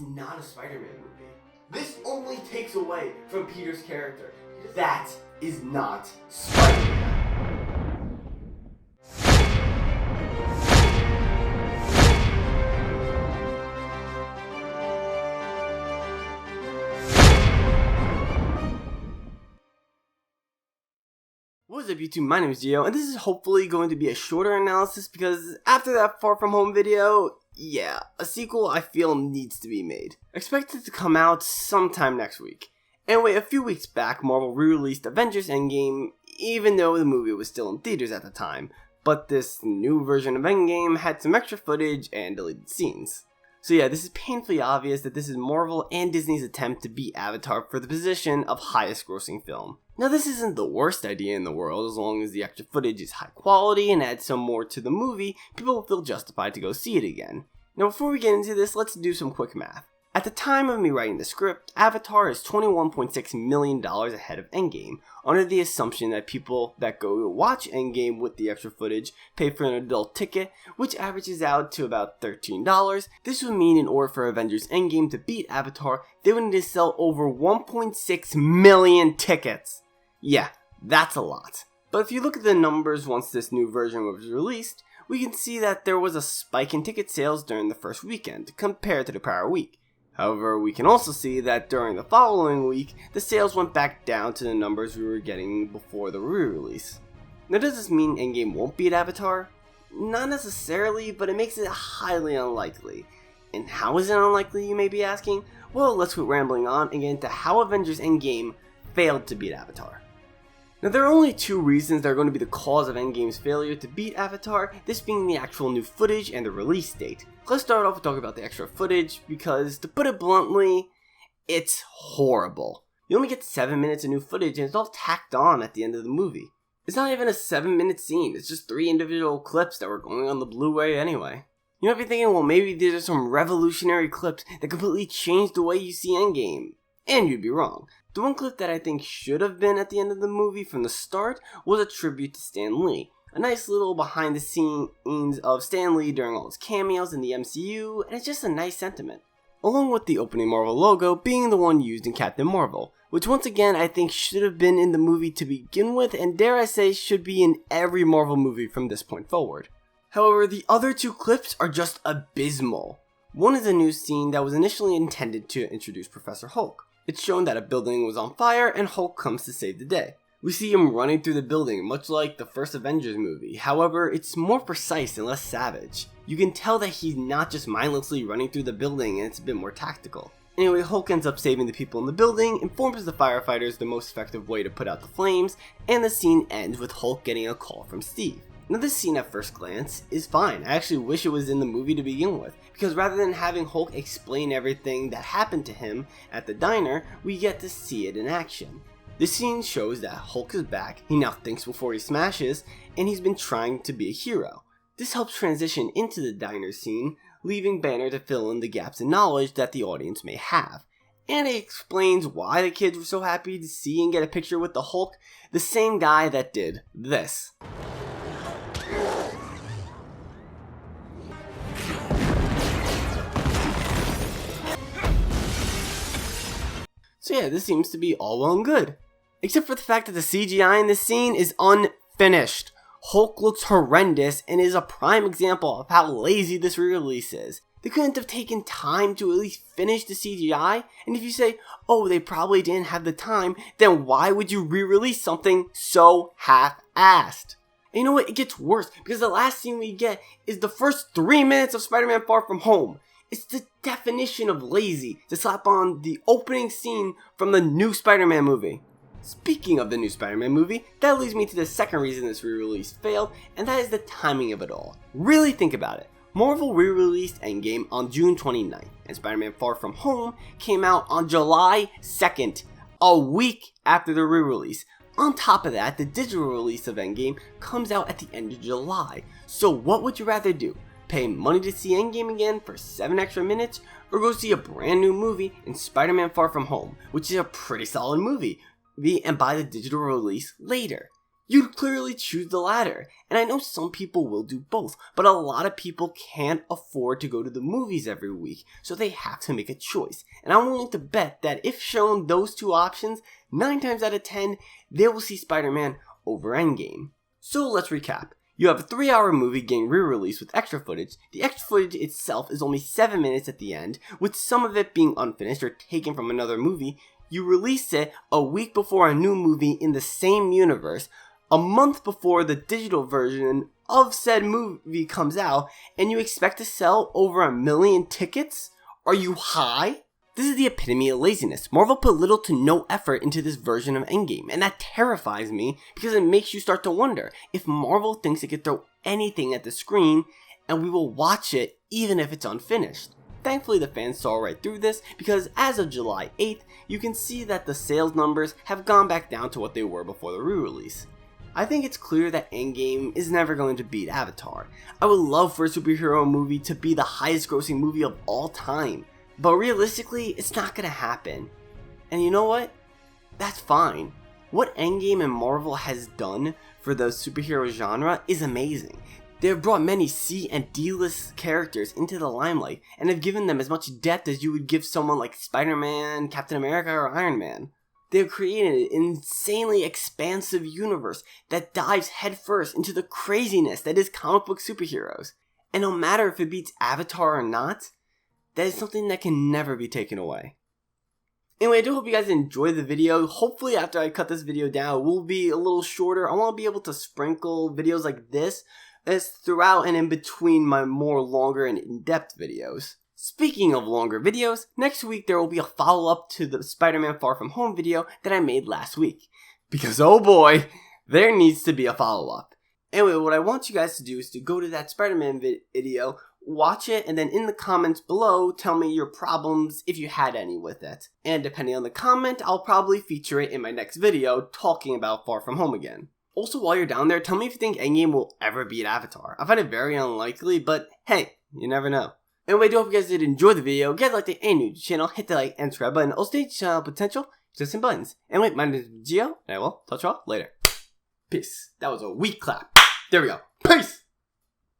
It's not a Spider-Man movie. This only takes away from Peter's character. That is not Spider-Man. What is up YouTube, my name is Gio, and this is hopefully going to be a shorter analysis because after that Far From Home video, yeah, a sequel I feel needs to be made. Expected to come out sometime next week. Anyway, a few weeks back, Marvel re-released Avengers Endgame, even though the movie was still in theaters at the time, but this new version of Endgame had some extra footage and deleted scenes. So yeah, this is painfully obvious that this is Marvel and Disney's attempt to beat Avatar for the position of highest grossing film. Now this isn't the worst idea in the world, as long as the extra footage is high quality and adds some more to the movie, people will feel justified to go see it again. Now before we get into this, let's do some quick math. At the time of me writing the script, Avatar is $21.6 million ahead of Endgame, under the assumption that people that go to watch Endgame with the extra footage pay for an adult ticket, which averages out to about $13. This would mean in order for Avengers Endgame to beat Avatar, they would need to sell over 1.6 million tickets. Yeah, that's a lot. But if you look at the numbers once this new version was released, we can see that there was a spike in ticket sales during the first weekend, compared to the prior week. However, we can also see that during the following week, the sales went back down to the numbers we were getting before the re-release. Now does this mean Endgame won't beat Avatar? Not necessarily, but it makes it highly unlikely. And how is it unlikely, you may be asking? Well, let's quit rambling on and get into how Avengers Endgame failed to beat Avatar. Now there are only two reasons that are going to be the cause of Endgame's failure to beat Avatar, this being the actual new footage and the release date. Let's start off with talking about the extra footage, because to put it bluntly, it's horrible. You only get 7 minutes of new footage and it's all tacked on at the end of the movie. It's not even a 7-minute scene, it's just 3 individual clips that were going on the Blu-ray anyway. You might be thinking, well maybe these are some revolutionary clips that completely change the way you see Endgame. And you'd be wrong. The one clip that I think should have been at the end of the movie from the start was a tribute to Stan Lee. A nice little behind the scenes of Stan Lee during all his cameos in the MCU, and it's just a nice sentiment. Along with the opening Marvel logo being the one used in Captain Marvel, which once again I think should have been in the movie to begin with, and dare I say should be in every Marvel movie from this point forward. However, the other two clips are just abysmal. One is a new scene that was initially intended to introduce Professor Hulk. It's shown that a building was on fire and Hulk comes to save the day. We see him running through the building, much like the first Avengers movie. However, it's more precise and less savage. You can tell that he's not just mindlessly running through the building, and it's a bit more tactical. Anyway, Hulk ends up saving the people in the building, informs the firefighters the most effective way to put out the flames, and the scene ends with Hulk getting a call from Steve. Now this scene at first glance is fine. I actually wish it was in the movie to begin with, because rather than having Hulk explain everything that happened to him at the diner, we get to see it in action. This scene shows that Hulk is back, he now thinks before he smashes, and he's been trying to be a hero. This helps transition into the diner scene, leaving Banner to fill in the gaps in knowledge that the audience may have. And it explains why the kids were so happy to see and get a picture with the Hulk, the same guy that did this. So yeah, this seems to be all well and good. Except for the fact that the CGI in this scene is unfinished. Hulk looks horrendous and is a prime example of how lazy this re-release is. They couldn't have taken time to at least finish the CGI, and if you say, oh they probably didn't have the time, then why would you re-release something so half-assed? And you know what, it gets worse, because the last scene we get is the first 3 minutes of Spider-Man Far From Home. It's the definition of lazy to slap on the opening scene from the new Spider-Man movie. Speaking of the new Spider-Man movie, that leads me to the second reason this re-release failed, and that is the timing of it all. Really think about it. Marvel re-released Endgame on June 29th, and Spider-Man Far From Home came out on July 2nd, a week after the re-release. On top of that, the digital release of Endgame comes out at the end of July. So what would you rather do? Pay money to see Endgame again for 7 extra minutes, or go see a brand new movie in Spider-Man Far From Home, which is a pretty solid movie, and buy the digital release later? You'd clearly choose the latter, and I know some people will do both, but a lot of people can't afford to go to the movies every week, so they have to make a choice. And I'm willing to bet that if shown those two options, 9 times out of 10, they will see Spider-Man over Endgame. So let's recap. You have a 3-hour movie getting re-released with extra footage. The extra footage itself is only 7 minutes at the end, with some of it being unfinished or taken from another movie. You release it a week before a new movie in the same universe, a month before the digital version of said movie comes out, and you expect to sell over 1 million tickets? Are you high? This is the epitome of laziness. Marvel put little to no effort into this version of Endgame, and that terrifies me because it makes you start to wonder if Marvel thinks it could throw anything at the screen and we will watch it even if it's unfinished. Thankfully, the fans saw right through this because as of July 8th, you can see that the sales numbers have gone back down to what they were before the re-release. I think it's clear that Endgame is never going to beat Avatar. I would love for a superhero movie to be the highest grossing movie of all time, but realistically, it's not gonna happen. And you know what? That's fine. What Endgame and Marvel has done for the superhero genre is amazing. They have brought many C and D-list characters into the limelight and have given them as much depth as you would give someone like Spider-Man, Captain America, or Iron Man. They have created an insanely expansive universe that dives headfirst into the craziness that is comic book superheroes. And no matter if it beats Avatar or not, that is something that can never be taken away. Anyway, I do hope you guys enjoyed the video. Hopefully after I cut this video down, it will be a little shorter. I want to be able to sprinkle videos like this as throughout and in between my more longer and in-depth videos. Speaking of longer videos, next week there will be a follow-up to the Spider-Man Far From Home video that I made last week. Because oh boy, there needs to be a follow-up. Anyway, what I want you guys to do is to go to that Spider-Man video, watch it, and then in the comments below, tell me your problems if you had any with it. And depending on the comment, I'll probably feature it in my next video talking about Far From Home again. Also, while you're down there, tell me if you think Endgame will ever beat Avatar. I find it very unlikely, but hey, you never know. Anyway, I do hope you guys did enjoy the video. If you guys liked it and new to the channel, hit the like and subscribe button. Also, stay channel potential, just some buttons. Anyway, my name is Gio, and I will talk to y'all later. Peace. That was a weak clap. There we go. Peace!